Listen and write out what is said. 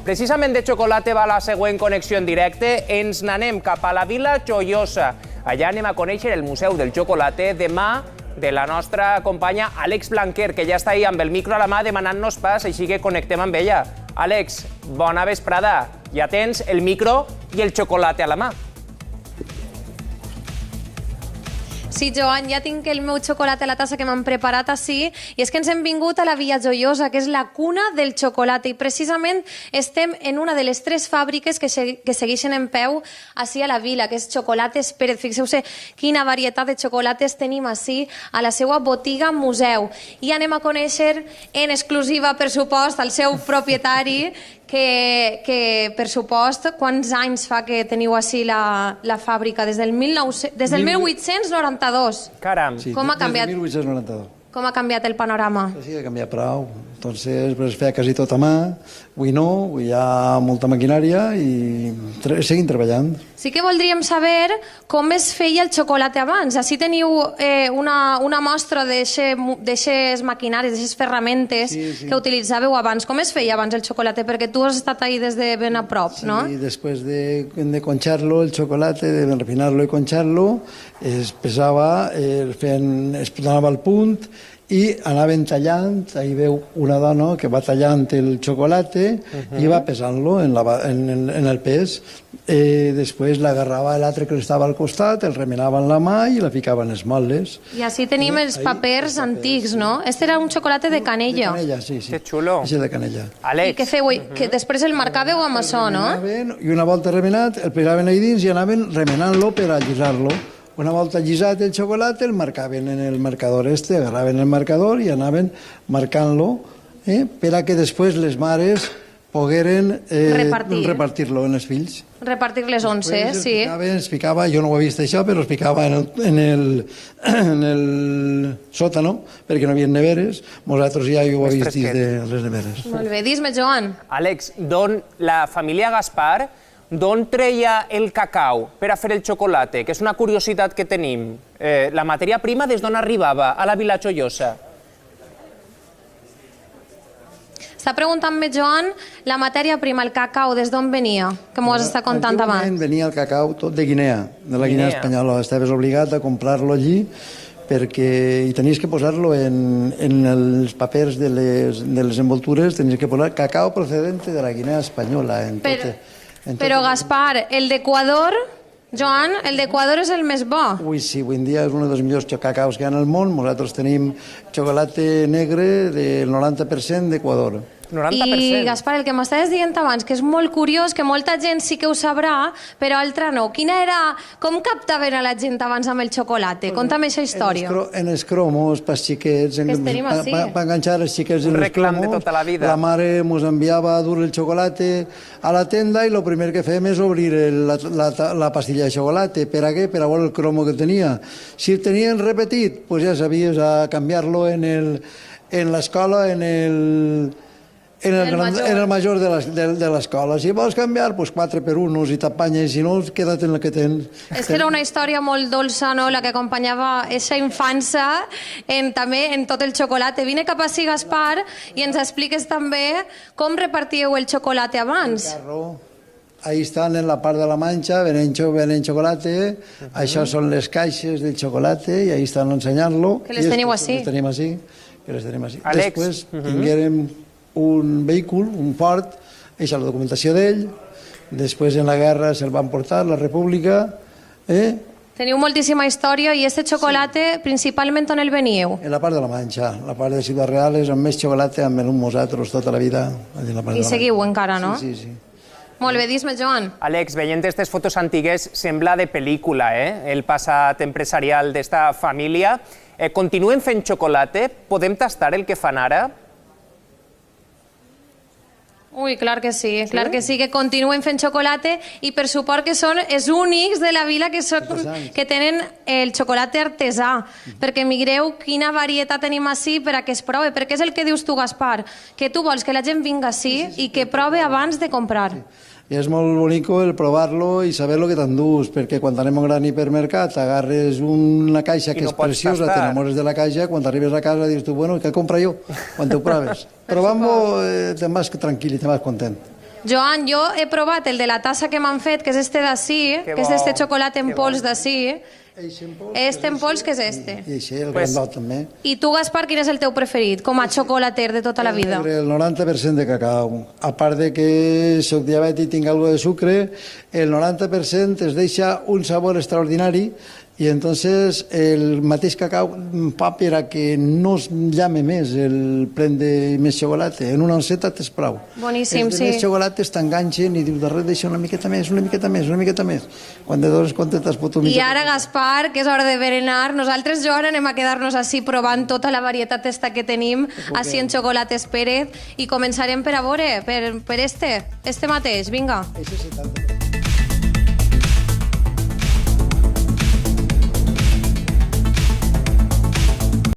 Precisament de xocolata va la següent connexió en directe. Ens n'anem cap a la Vila Joiosa. Allà anem a conèixer el Museu del Xocolate de mà de la nostra companya Àlex Blanquer, que ja està ahí amb el micro a la mà demanant-nos pas, així que connectem amb ella. Àlex, bona vesprada. Ja tens el micro i el xocolate a la mà. Sí, Joan, ja tinc el meu xocolate a la tassa que m'han preparat així, i és que ens hem vingut a la Vila Joiosa, que és la cuna del xocolate, i precisament estem en una de les 3 fàbriques que segueixen en peu així a la vila, que és Xocolates Pérez. Fixeu-se quina varietat de xocolates tenim així a la seva botiga museu. I anem a conèixer en exclusiva, per supost, el seu propietari, que per supost, quants anys fa que teniu així la fàbrica? Des del 1892. Caram. Sí, Com ha canviat? Des de 1892. Com ha canviat el panorama? Sí, ha canviat prou. Entonces, pues, es feia quasi tot a mà. Avui no, avui hi ha molta maquinària i seguim treballant. Sí que voldríem saber com es feia el xocolate abans. Així teniu una mostra d'aixes maquinàries, d'aixes ferramentes que utilitzàveu abans. Com es feia abans el xocolate? Perquè tu has estat ahí des de ben a prop, no? Sí, després de conxar-lo, el xocolate, de refinar-lo i conxar-lo, es pesava, es donava el punt i anaven tallant, ahí veu una dona que va tallant el xocolate i va pesant-lo en el pes. Després l'agarrava l'altre que estava al costat, el remenava en la mà i la ficava en les motlles. I així tenim els papers antics, no? Este era un xocolate de canella. De canella, sí. Que xulo. Això de canella. I què feu? Que després el marcàveu amb això, no? I una volta remenat, el pegaven ahí dins i anaven remenant-lo per allisar-lo. Una volta allisat el xocolate, el marcaven en el marcador agarraven el marcador i anaven marcant-lo per a que després les mares pogueren repartir-lo en els fills. Repartir les onces, sí. Es ficava, jo no ho he vist això, però es ficava en el sòtano, perquè no hi havia neveres. Nosaltres ja ho he vist dins de les neveres. Molt bé, dis-me, Joan. Àlex, la família Gaspar, d'on treia el cacau per a fer el xocolate? Que és una curiositat que tenim. La matèria prima des d'on arribava a la Vila Joiosa? Està preguntant-me, Joan, la matèria prima, el cacau, des d'on venia? Que m'ho has estat contant abans. Antiguament venia el cacau tot de Guinea, de la Guinea espanyola. Estaves obligat a comprar-lo allí perquè hi tenies que posar-lo en els papers de les envoltures, tenies que posar cacau procedente de la Guinea espanyola. Però, Gaspar, el d'Equador, Joan, el d'Equador és el més bo. Ui, sí, avui en dia és un dels millors cacaus que hi ha al món. Nosaltres tenim xocolate negre del 90% d'Equador. 90%. I, Gaspar, el que m'estaves dient abans, que és molt curiós, que molta gent sí que ho sabrà, però altra no. Com captaven a la gent abans amb el xocolate? Conta'm aquesta història. En els cromos, pels xiquets, per enganxar els xiquets en els reclam de tota la vida. La mare ens enviava a dur el xocolate a la tenda i el primer que fèiem és obrir la pastilla de xocolate. Per a què? Per a veure el cromo que tenia. Si el tenien repetit, doncs ja sabies a canviar-lo en l'escola, en el major de l'escola. Si vols canviar, doncs 4 per 1 i t'apanyes, si no, queda't en el que tens. És que era una història molt dolça, no?, la que acompanyava aquesta infància també en tot el xocolate. Vine cap ací, Gaspar, i ens expliques també com repartíeu el xocolate abans. Ahí estan en la part de la manxa, venen xocolate, això són les caixes del xocolate, i ahí estan ensenyant-lo. Que les teniu ací. Que les tenim ací. Després tinguérem un vehícul, un Ford, això la documentació d'ell, després en la guerra se'l van portar, la República. Teniu moltíssima història i este xocolate principalment on el veníeu? En la part de la Manxa, la part de Ciutat Real és amb més xocolate, amb venut nosaltres tota la vida. I seguiu encara, no? Sí, sí. Molt bé, dis-me, Joan. Àlex, veient aquestes fotos antigues, sembla de pel·lícula, el passat empresarial d'esta família. Continuen fent xocolate? Podem tastar el que fan ara? Ui, clar que sí, que continuen fent xocolate i per suport que són els únics de la vila que tenen el xocolate artesà, perquè mireu quina varietat tenim ací per a que es prove, perquè és el que dius tu, Gaspar, que tu vols que la gent vinga ací i que prove abans de comprar. I és molt bonic el provar-lo i saber lo que t'endús, perquè quan anem a un gran hipermercat agarres una caixa que és preciosa, t'enamores de la caixa, quan arribes a casa dius tu, bueno, què compro jo? Quan te ho proves. Provant-lo te'n vas tranquil i te'n vas content. Joan, jo he provat el de la tassa que m'han fet, que és este d'ací, Que que és bo, este xocolata en que pols bo. d'ací. Este en pols, que és este. I així, el Pues- grandot també. I tu, Gaspar, quin és el teu preferit, com a xocolater de tota la vida? El 90% de cacau. A part de que soc diabètic i tinc algo de sucre, el 90% es deixa un sabor extraordinari i entonces el mateix cacau fa per a que no es llame més el prendre més xocolata. En una onceta t'és prou. Boníssim, els sí. més xocolates t'enganxen i dius, darrere deixa una miqueta més, una miqueta més, una miqueta més. Quan te dones compte t'has fotut I ara, Gaspar, que és hora de berenar, nosaltres, Joan, anem a quedar-nos així provant tota la varietat esta que tenim així en Xocolates Pérez i començarem per a veure, per este mateix, vinga. Això 70%.